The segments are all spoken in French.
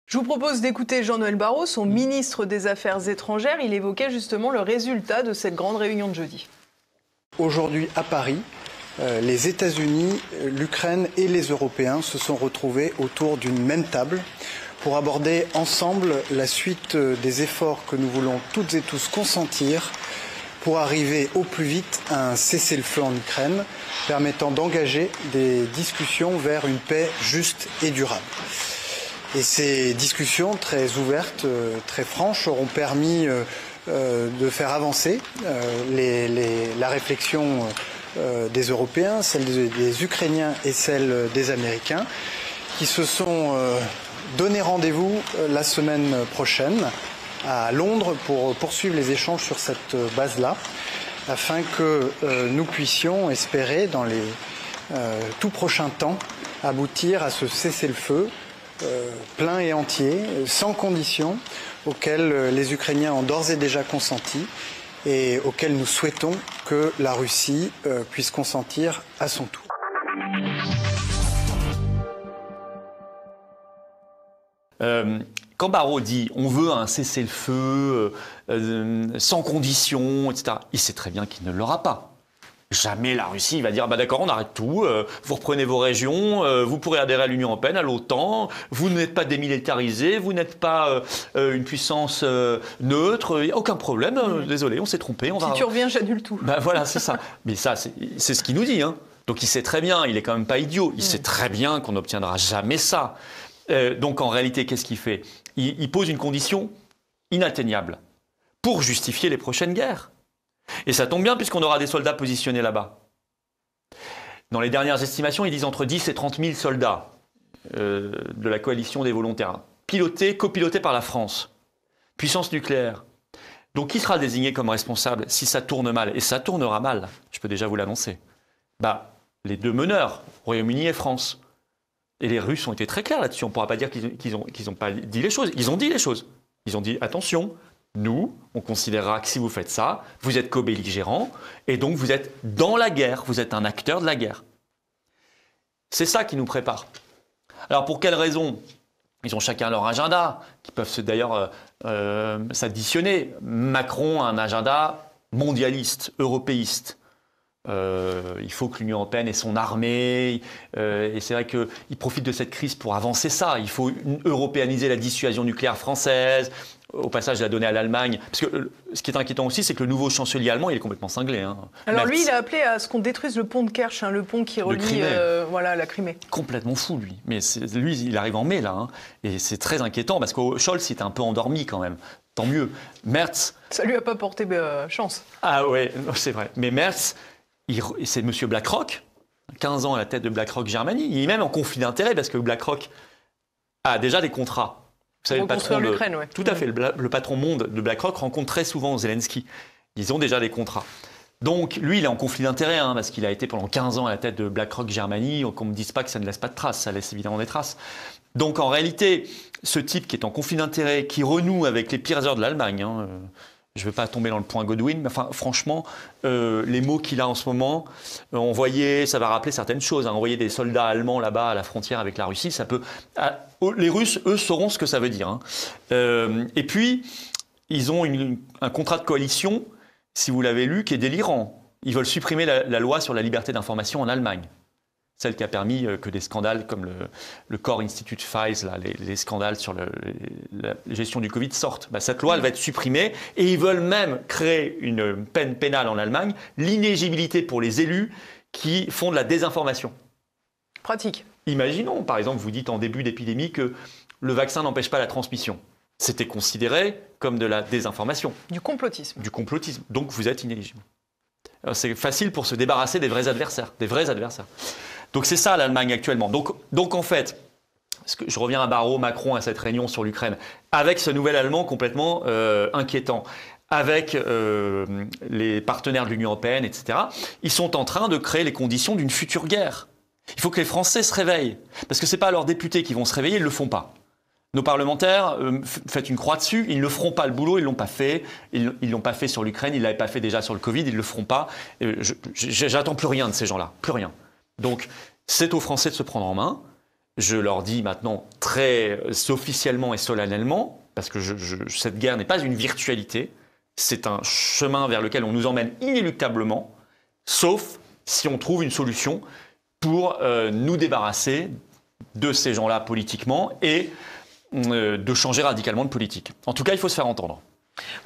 Je vous propose d'écouter Jean-Noël Barrot, son ministre des Affaires étrangères. Il évoquait justement le résultat de cette grande réunion de jeudi. Aujourd'hui, à Paris, les États-Unis, l'Ukraine et les Européens se sont retrouvés autour d'une même table pour aborder ensemble la suite des efforts que nous voulons toutes et tous consentir pour arriver au plus vite à un cessez-le-feu en Ukraine, permettant d'engager des discussions vers une paix juste et durable. Et ces discussions très ouvertes, très franches, auront permis de faire avancer la réflexion des Européens, celle des Ukrainiens et celle des Américains, qui se sont donné rendez-vous la semaine prochaine à Londres pour poursuivre les échanges sur cette base-là, afin que nous puissions espérer dans les tout prochains temps aboutir à ce cessez-le-feu plein et entier, sans condition, auquel les Ukrainiens ont d'ores et déjà consenti et auquel nous souhaitons que la Russie puisse consentir à son tour. Quand Barrot dit on veut un cessez-le-feu sans condition, etc., il sait très bien qu'il ne l'aura pas. Jamais la Russie va dire bah d'accord, on arrête tout, vous reprenez vos régions, vous pourrez adhérer à l'Union européenne, à l'OTAN, vous n'êtes pas démilitarisé, vous n'êtes pas une puissance neutre, il n'y a aucun problème, désolé, on s'est trompé. Si tu reviens, j'annule tout. Bah voilà, c'est ça. Mais ça, c'est ce qu'il nous dit. Hein. Donc il sait très bien, il est quand même pas idiot, il sait très bien qu'on n'obtiendra jamais ça. Donc en réalité, qu'est-ce qu'il fait ? Il pose une condition inatteignable pour justifier les prochaines guerres. Et ça tombe bien puisqu'on aura des soldats positionnés là-bas. Dans les dernières estimations, ils disent entre 10 et 30 000 soldats de la coalition des volontaires, copilotés par la France. Puissance nucléaire. Donc qui sera désigné comme responsable si ça tourne mal ? Et ça tournera mal, je peux déjà vous l'annoncer. Bah, les deux meneurs, Royaume-Uni et France. Et les Russes ont été très clairs là-dessus. On ne pourra pas dire qu'ils n'ont pas dit les choses. Ils ont dit les choses. Ils ont dit attention. Nous, on considérera que si vous faites ça, vous êtes co-belligérant et donc vous êtes dans la guerre, vous êtes un acteur de la guerre. C'est ça qui nous prépare. Alors pour quelles raisons ? Ils ont chacun leur agenda, qui peuvent d'ailleurs s'additionner. Macron a un agenda mondialiste, européiste. Il faut que l'Union européenne ait son armée, et c'est vrai qu'il profite de cette crise pour avancer ça. Il faut européaniser la dissuasion nucléaire française. Au passage, la donner à l'Allemagne. Parce que ce qui est inquiétant aussi, c'est que le nouveau chancelier allemand, il est complètement cinglé. Hein. Alors lui, il a appelé à ce qu'on détruise le pont de Kerch, le pont qui relie la Crimée. Complètement fou, lui. Mais lui, il arrive en mai, là. Hein, et c'est très inquiétant, parce que Scholz, il était un peu endormi quand même. Tant mieux. Merz... Ça lui a pas porté chance. Ah ouais, c'est vrai. Mais Merz, c'est M. BlackRock, 15 ans à la tête de BlackRock Germany. Il est même en conflit d'intérêts, parce que BlackRock a déjà des contrats. Vous savez, l'Ukraine, ouais. Tout à fait. Le patron monde de BlackRock rencontre très souvent Zelensky. Ils ont déjà des contrats. Donc, lui, il est en conflit d'intérêts, parce qu'il a été pendant 15 ans à la tête de BlackRock Germany. Qu'on ne me dise pas que ça ne laisse pas de traces. Ça laisse évidemment des traces. Donc, en réalité, ce type qui est en conflit d'intérêts, qui renoue avec les pires heures de l'Allemagne, je ne veux pas tomber dans le point Godwin, mais enfin, franchement, les mots qu'il a en ce moment, ça va rappeler certaines choses. Envoyer des soldats allemands là-bas à la frontière avec la Russie, ça peut... les Russes, eux, sauront ce que ça veut dire. Et puis, ils ont un contrat de coalition, si vous l'avez lu, qui est délirant. Ils veulent supprimer la loi sur la liberté d'information en Allemagne. Celle qui a permis que des scandales comme le Core Institute Files, là, les scandales sur la gestion du Covid sortent. Cette loi, elle va être supprimée et ils veulent même créer une peine pénale en Allemagne, l'inéligibilité pour les élus qui font de la désinformation. Pratique. Imaginons, par exemple, vous dites en début d'épidémie que le vaccin n'empêche pas la transmission. C'était considéré comme de la désinformation. Du complotisme. Du complotisme. Donc vous êtes inéligible. Alors, c'est facile pour se débarrasser des vrais adversaires. Donc c'est ça l'Allemagne actuellement. Donc en fait, je reviens à Barrot, Macron, à cette réunion sur l'Ukraine, avec ce nouvel Allemand complètement inquiétant, avec les partenaires de l'Union européenne, etc., ils sont en train de créer les conditions d'une future guerre. Il faut que les Français se réveillent, parce que ce n'est pas leurs députés qui vont se réveiller, ils ne le font pas. Nos parlementaires, faites une croix dessus, ils ne feront pas le boulot, ils ne l'ont pas fait. Ils ne l'ont pas fait sur l'Ukraine, ils ne l'avaient pas fait déjà sur le Covid, ils ne le feront pas. J'attends plus rien de ces gens-là, plus rien. Donc, c'est aux Français de se prendre en main. Je leur dis maintenant très officiellement et solennellement, parce que cette guerre n'est pas une virtualité, c'est un chemin vers lequel on nous emmène inéluctablement, sauf si on trouve une solution pour nous débarrasser de ces gens-là politiquement et de changer radicalement de politique. En tout cas, il faut se faire entendre.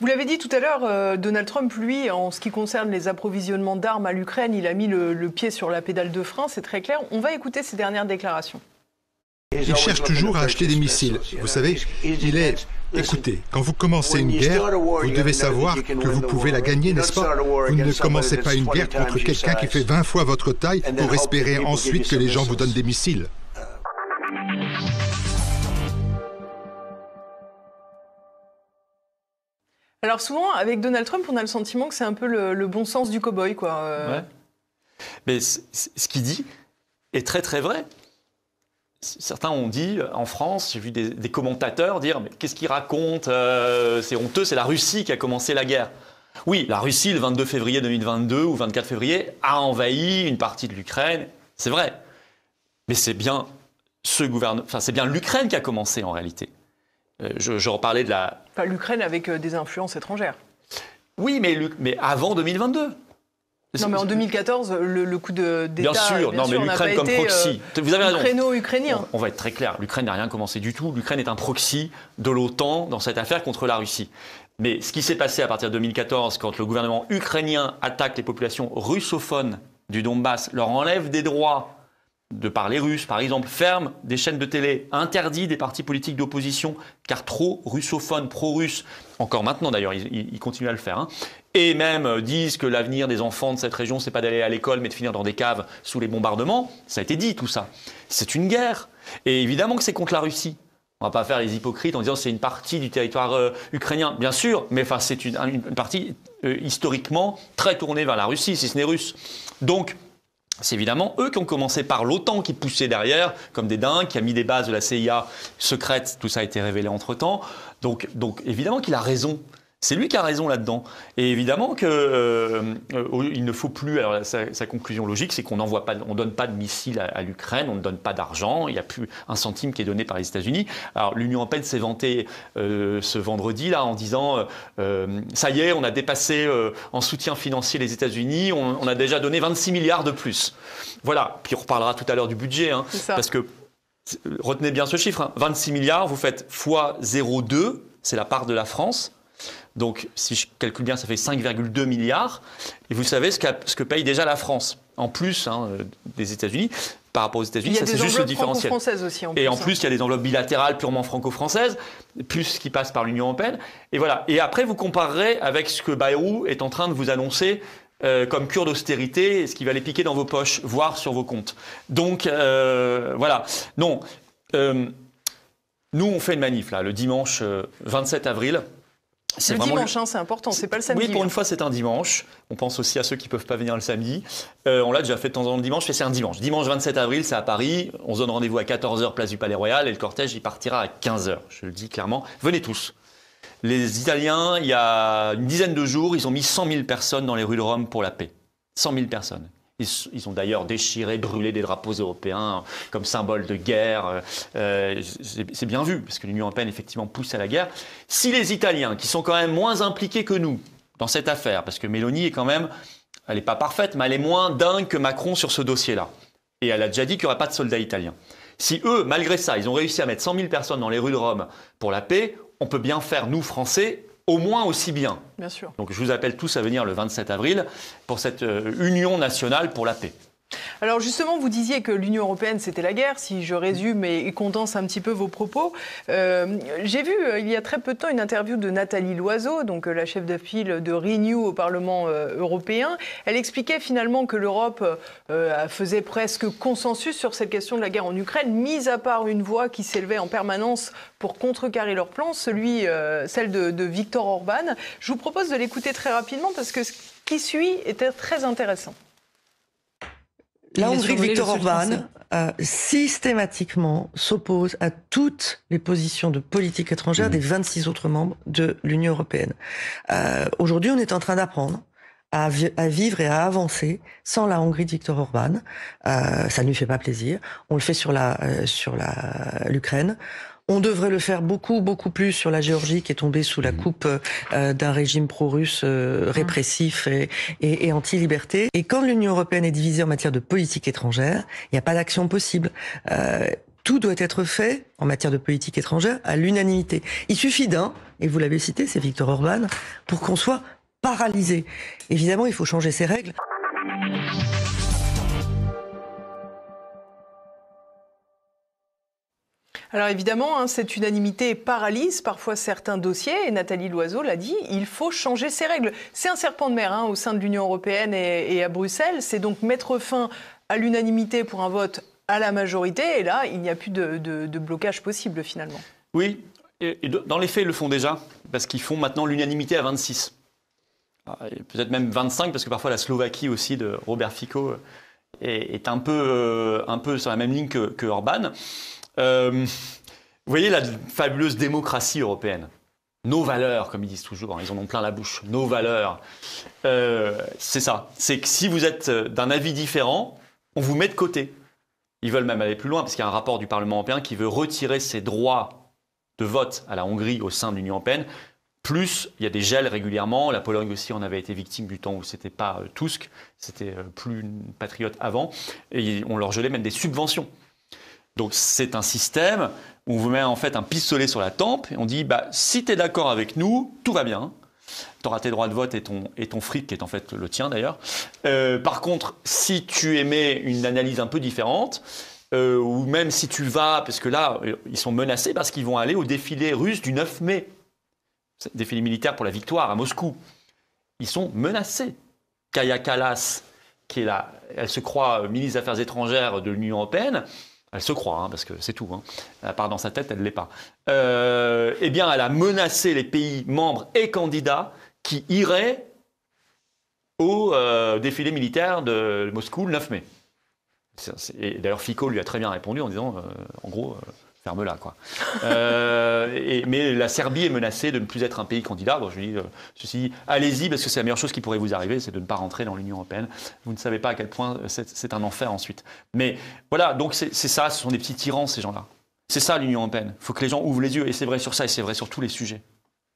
Vous l'avez dit tout à l'heure, Donald Trump, lui, en ce qui concerne les approvisionnements d'armes à l'Ukraine, il a mis le pied sur la pédale de frein, c'est très clair. On va écouter ses dernières déclarations. Il cherche toujours à acheter des missiles. Vous savez, écoutez, quand vous commencez une guerre, vous devez savoir que vous pouvez la gagner, n'est-ce pas? Vous ne commencez pas une guerre contre quelqu'un qui fait 20 fois votre taille pour espérer ensuite que les gens vous donnent des missiles. Alors souvent, avec Donald Trump, on a le sentiment que c'est un peu le bon sens du cow-boy, quoi. Ouais. Mais ce qu'il dit est très très vrai. Certains ont dit, en France, j'ai vu des commentateurs dire « mais qu'est-ce qu'il raconte c'est honteux, c'est la Russie qui a commencé la guerre ». Oui, la Russie, le 22 février 2022 ou 24 février, a envahi une partie de l'Ukraine, c'est vrai. Mais c'est bien c'est bien l'Ukraine qui a commencé en réalité. Je reparlais de la... Enfin, l'Ukraine avec des influences étrangères. Oui, mais avant 2022. Non, mais en 2014, le coup d'État... Bien sûr, mais l'Ukraine comme proxy. Vous avez raison. Ukraino-ukrainien. On va être très clair, l'Ukraine n'a rien commencé du tout. L'Ukraine est un proxy de l'OTAN dans cette affaire contre la Russie. Mais ce qui s'est passé à partir de 2014, quand le gouvernement ukrainien attaque les populations russophones du Donbass, leur enlève des droits de parler russe, par exemple, ferme des chaînes de télé, interdit des partis politiques d'opposition, car trop russophones, pro-russes, encore maintenant d'ailleurs, ils continuent à le faire, et même disent que l'avenir des enfants de cette région, c'est pas d'aller à l'école, mais de finir dans des caves sous les bombardements. Ça a été dit, tout ça. C'est une guerre. Et évidemment que c'est contre la Russie. On va pas faire les hypocrites en disant que c'est une partie du territoire ukrainien. Bien sûr, mais enfin, c'est une partie historiquement très tournée vers la Russie, si ce n'est russe. Donc, c'est évidemment eux qui ont commencé par l'OTAN qui poussait derrière, comme des dingues, qui a mis des bases de la CIA secrètes. Tout ça a été révélé entre-temps. Donc évidemment qu'il a raison. C'est lui qui a raison là-dedans. Et évidemment qu'il ne faut plus... Alors sa conclusion logique, c'est qu'on ne donne pas de missiles à l'Ukraine, on ne donne pas d'argent, il n'y a plus un centime qui est donné par les États-Unis. Alors l'Union européenne s'est vantée ce vendredi là en disant ça y est, on a dépassé en soutien financier les États-Unis, on a déjà donné 26 milliards de plus. Voilà. Puis on reparlera tout à l'heure du budget, parce que retenez bien ce chiffre, 26 milliards, vous faites fois 0,2, c'est la part de la France. Donc, si je calcule bien, ça fait 5,2 milliards. Et vous savez ce que paye déjà la France, en plus des États-Unis. Par rapport aux États-Unis, ça c'est juste le différentiel. Il y a des enveloppes franco-françaises aussi. Et en plus, il y a des enveloppes bilatérales purement franco-françaises, plus ce qui passe par l'Union européenne. Et voilà. Et après, vous comparerez avec ce que Bayrou est en train de vous annoncer comme cure d'austérité, et ce qui va les piquer dans vos poches, voire sur vos comptes. Donc, voilà. Non. Nous, on fait une manif, là, le dimanche 27 avril. Le dimanche, c'est important, c'est pas le samedi. Oui, pour une fois, c'est un dimanche. On pense aussi à ceux qui ne peuvent pas venir le samedi. On l'a déjà fait de temps en temps le dimanche, mais c'est un dimanche. Dimanche 27 avril, c'est à Paris. On se donne rendez-vous à 14h, place du Palais Royal, et le cortège, il partira à 15h. Je le dis clairement. Venez tous. Les Italiens, il y a une dizaine de jours, ils ont mis 100 000 personnes dans les rues de Rome pour la paix. 100 000 personnes. Ils ont d'ailleurs déchiré, brûlé des drapeaux européens comme symbole de guerre. C'est bien vu, parce que l'Union européenne, effectivement, pousse à la guerre. Si les Italiens, qui sont quand même moins impliqués que nous dans cette affaire, parce que Meloni est quand même, elle n'est pas parfaite, mais elle est moins dingue que Macron sur ce dossier-là. Et elle a déjà dit qu'il n'y aurait pas de soldats italiens. Si eux, malgré ça, ils ont réussi à mettre 100 000 personnes dans les rues de Rome pour la paix, on peut bien faire, nous, Français, au moins aussi bien. Bien sûr. Donc je vous appelle tous à venir le 27 avril pour cette union nationale pour la paix. Alors justement, vous disiez que l'Union européenne, c'était la guerre, si je résume et condense un petit peu vos propos. J'ai vu il y a très peu de temps une interview de Nathalie Loiseau, donc la chef de file de Renew au Parlement européen. Elle expliquait finalement que l'Europe faisait presque consensus sur cette question de la guerre en Ukraine, mis à part une voix qui s'élevait en permanence pour contrecarrer leur plan, celle de Viktor Orban. Je vous propose de l'écouter très rapidement parce que ce qui suit était très intéressant. La Hongrie de Viktor Orban systématiquement s'oppose à toutes les positions de politique étrangère des 26 autres membres de l'Union européenne. Aujourd'hui, on est en train d'apprendre à vivre et à avancer sans la Hongrie de Viktor Orban. Ça ne lui fait pas plaisir. On le fait sur l'Ukraine. On devrait le faire beaucoup plus sur la Géorgie qui est tombée sous la coupe d'un régime pro-russe répressif et anti-liberté. Et quand l'Union européenne est divisée en matière de politique étrangère, il n'y a pas d'action possible. Tout doit être fait en matière de politique étrangère à l'unanimité. Il suffit d'un, et vous l'avez cité, c'est Viktor Orban, pour qu'on soit paralysé. Évidemment, il faut changer ces règles. Alors évidemment, cette unanimité paralyse parfois certains dossiers, et Nathalie Loiseau l'a dit, il faut changer ces règles. C'est un serpent de mer au sein de l'Union européenne et à Bruxelles, c'est donc mettre fin à l'unanimité pour un vote à la majorité, et là, il n'y a plus de blocage possible finalement. Oui, et dans les faits, ils le font déjà, parce qu'ils font maintenant l'unanimité à 26. Peut-être même 25, parce que parfois la Slovaquie aussi de Robert Fico est un peu sur la même ligne que Orban. Vous voyez la fabuleuse démocratie européenne. Nos valeurs, comme ils disent toujours, ils en ont plein la bouche. Nos valeurs, c'est ça. C'est que si vous êtes d'un avis différent, on vous met de côté. Ils veulent même aller plus loin, parce qu'il y a un rapport du Parlement européen qui veut retirer ses droits de vote à la Hongrie au sein de l'Union européenne. Plus, il y a des gels régulièrement. La Pologne aussi en avait été victime du temps où c'était pas Tusk, c'était plus patriote avant. Et on leur gelait même des subventions. Donc c'est un système où on vous met en fait un pistolet sur la tempe et on dit si tu es d'accord avec nous, tout va bien. Tu auras tes droits de vote et ton fric qui est en fait le tien d'ailleurs. Par contre, si tu émets une analyse un peu différente, ou même si tu vas, parce que là, ils sont menacés parce qu'ils vont aller au défilé russe du 9 mai. Défilé militaire pour la victoire à Moscou. Ils sont menacés. Kaja Kallas, qui est là, elle se croit ministre des Affaires étrangères de l'Union européenne. Elle se croit, parce que c'est tout. À part dans sa tête, elle ne l'est pas. Eh bien, elle a menacé les pays membres et candidats qui iraient au défilé militaire de Moscou le 9 mai. Et d'ailleurs, Fico lui a très bien répondu en disant, en gros, ferme-la, quoi. Mais la Serbie est menacée de ne plus être un pays candidat. Bon, je lui dis, ceci dit, allez-y, parce que c'est la meilleure chose qui pourrait vous arriver, c'est de ne pas rentrer dans l'Union européenne. Vous ne savez pas à quel point c'est un enfer ensuite. Mais voilà, donc c'est ça, ce sont des petits tyrans, ces gens-là. C'est ça l'Union européenne. Il faut que les gens ouvrent les yeux, et c'est vrai sur ça, et c'est vrai sur tous les sujets.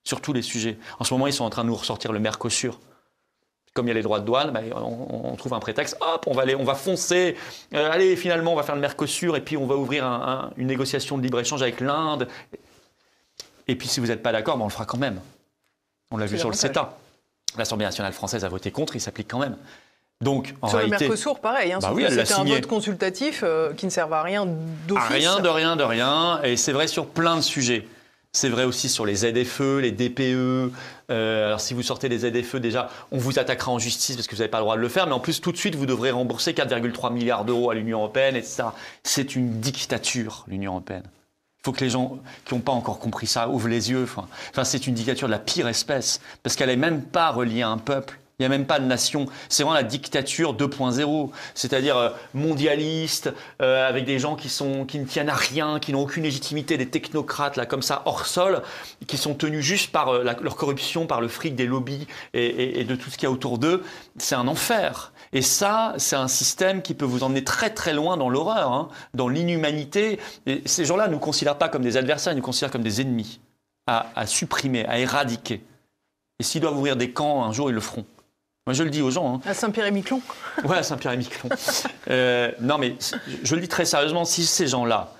Sur tous les sujets. En ce moment, ils sont en train de nous ressortir le Mercosur. Comme il y a les droits de douane, on trouve un prétexte, hop, on va foncer, allez, finalement, on va faire le Mercosur, et puis on va ouvrir une négociation de libre-échange avec l'Inde. Et puis, si vous n'êtes pas d'accord, on le fera quand même. On l'a vu sur le CETA. L'Assemblée nationale française a voté contre, il s'applique quand même. Donc, en sur réalité, le Mercosur, pareil, c'était un vote consultatif qui ne servait à rien d'office. À rien de rien, et c'est vrai sur plein de sujets. C'est vrai aussi sur les ZFE, les DPE. Alors si vous sortez les ZFE, déjà, on vous attaquera en justice parce que vous n'avez pas le droit de le faire. Mais en plus, tout de suite, vous devrez rembourser 4,3 milliards d'euros à l'Union européenne, etc. C'est une dictature, l'Union européenne. Il faut que les gens qui n'ont pas encore compris ça ouvrent les yeux. Enfin, c'est une dictature de la pire espèce parce qu'elle n'est même pas reliée à un peuple. Il n'y a même pas de nation. C'est vraiment la dictature 2.0, c'est-à-dire mondialiste, avec des gens qui ne tiennent à rien, qui n'ont aucune légitimité, des technocrates là comme ça hors sol, qui sont tenus juste par leur corruption, par le fric des lobbies et de tout ce qu'il y a autour d'eux. C'est un enfer. Et ça, c'est un système qui peut vous emmener très très loin dans l'horreur, dans l'inhumanité. Et ces gens-là ne nous considèrent pas comme des adversaires, ils nous considèrent comme des ennemis à supprimer, à éradiquer. Et s'ils doivent ouvrir des camps, un jour, ils le feront. Moi, je le dis aux gens. À Saint-Pierre-et-Miquelon. Ouais, à Saint-Pierre-et-Miquelon. Non, mais je le dis très sérieusement, si ces gens-là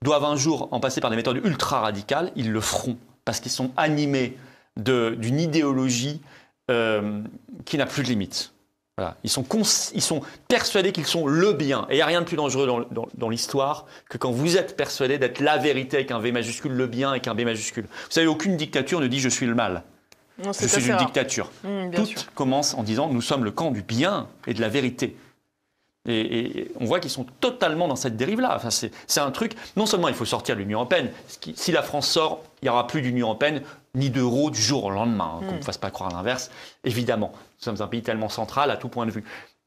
doivent un jour en passer par des méthodes ultra radicales, ils le feront. Parce qu'ils sont animés d'une idéologie qui n'a plus de limites. Voilà. Ils sont persuadés qu'ils sont le bien. Et il n'y a rien de plus dangereux dans l'histoire que quand vous êtes persuadé d'être la vérité avec un V majuscule, le bien avec un B majuscule. Vous savez, aucune dictature ne dit « je suis le mal ». Je suis une dictature. Tout commence en disant nous sommes le camp du bien et de la vérité. Et on voit qu'ils sont totalement dans cette dérive-là. Enfin, c'est un truc, non seulement il faut sortir de l'Union européenne, si la France sort, il n'y aura plus d'Union européenne ni d'euro du jour au lendemain, qu'on ne fasse pas croire l'inverse, évidemment. Nous sommes un pays tellement central à tout point de vue.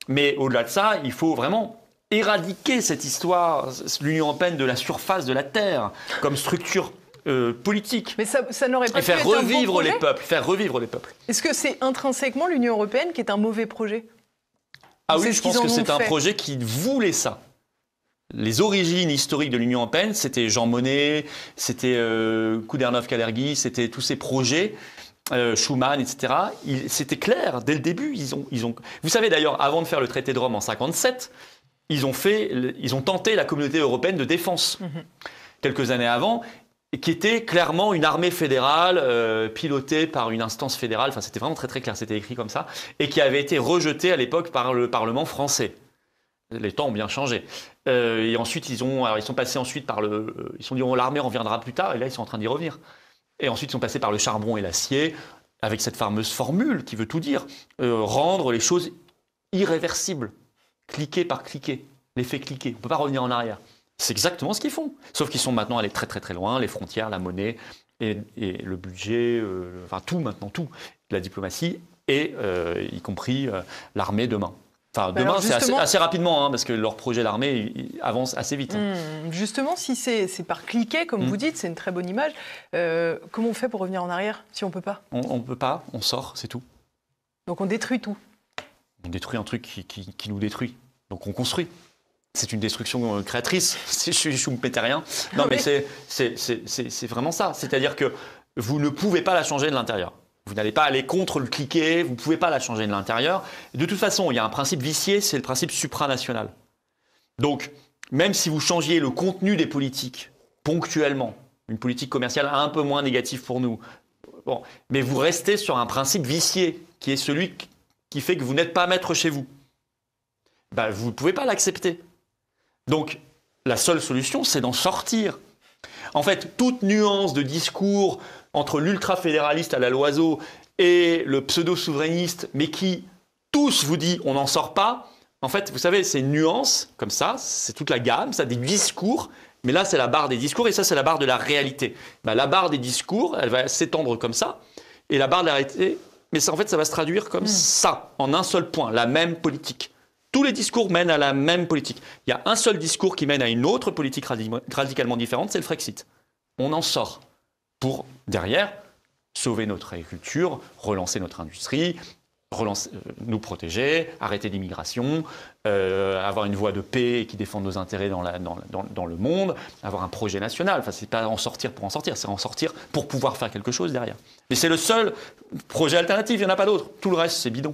Mais au-delà de ça, il faut vraiment éradiquer cette histoire, l'Union européenne de la surface de la Terre, comme structure politique. Mais ça n'aurait pas et faire pu être un bon revivre projet les peuples, faire revivre les peuples. Est-ce que c'est intrinsèquement l'Union européenne qui est un mauvais projet? Ah oui, je pense que c'est un projet qui voulait ça. Les origines historiques de l'Union européenne, c'était Jean Monnet, c'était Koudernov-Kalergi, c'était tous ces projets, Schuman, etc. C'était clair, dès le début. Vous savez d'ailleurs, avant de faire le traité de Rome en 1957, ils ont tenté la communauté européenne de défense, quelques années avant, qui était clairement une armée fédérale pilotée par une instance fédérale. Enfin, c'était vraiment très très clair, c'était écrit comme ça, et qui avait été rejetée à l'époque par le Parlement français. Les temps ont bien changé. Et ensuite, ils sont passés ensuite par ils se sont dit, l'armée reviendra plus tard, et là, ils sont en train d'y revenir. Et ensuite, ils sont passés par le charbon et l'acier, avec cette fameuse formule qui veut tout dire, rendre les choses irréversibles, cliquer par cliquer, l'effet cliquer. On ne peut pas revenir en arrière. C'est exactement ce qu'ils font. Sauf qu'ils sont maintenant allés très très très loin, les frontières, la monnaie, et le budget, enfin tout maintenant, tout, la diplomatie, et y compris l'armée demain. Enfin, demain, c'est assez rapidement, hein, parce que leur projet d'armée avance assez vite. Justement, si c'est par cliquet, comme vous dites, c'est une très bonne image. Comment on fait pour revenir en arrière, si on ne peut pas? On ne peut pas, on sort, c'est tout. Donc on détruit tout? On détruit un truc qui nous détruit. Donc on construit. C'est une destruction créatrice, si je suis schumpeterien. Non, mais c'est vraiment ça. C'est-à-dire que vous ne pouvez pas la changer de l'intérieur. Vous n'allez pas aller contre le cliquet, vous ne pouvez pas la changer de l'intérieur. De toute façon, il y a un principe vicié, c'est le principe supranational. Donc, même si vous changiez le contenu des politiques, ponctuellement, une politique commerciale un peu moins négative pour nous, bon, mais vous restez sur un principe vicié, qui est celui qui fait que vous n'êtes pas maître chez vous. Ben, vous ne pouvez pas l'accepter. Donc, la seule solution, c'est d'en sortir. En fait, toute nuance de discours entre l'ultra-fédéraliste à la Loiseau et le pseudo-souverainiste, mais qui tous vous dit on n'en sort pas, en fait, vous savez, c'est une nuance, comme ça, c'est toute la gamme, ça a des discours, mais là, c'est la barre des discours et ça, c'est la barre de la réalité. Ben, la barre des discours, elle va s'étendre comme ça, et la barre de la réalité, mais ça, en fait, ça va se traduire comme ça, en un seul point, la même politique. Tous les discours mènent à la même politique. Il y a un seul discours qui mène à une autre politique radicalement différente, c'est le Frexit. On en sort pour, derrière, sauver notre agriculture, relancer notre industrie, nous protéger, arrêter l'immigration, avoir une voie de paix qui défende nos intérêts dans le monde, avoir un projet national. Enfin, c'est pas en sortir pour en sortir, c'est en sortir pour pouvoir faire quelque chose derrière. Mais c'est le seul projet alternatif, il n'y en a pas d'autre. Tout le reste, c'est bidon.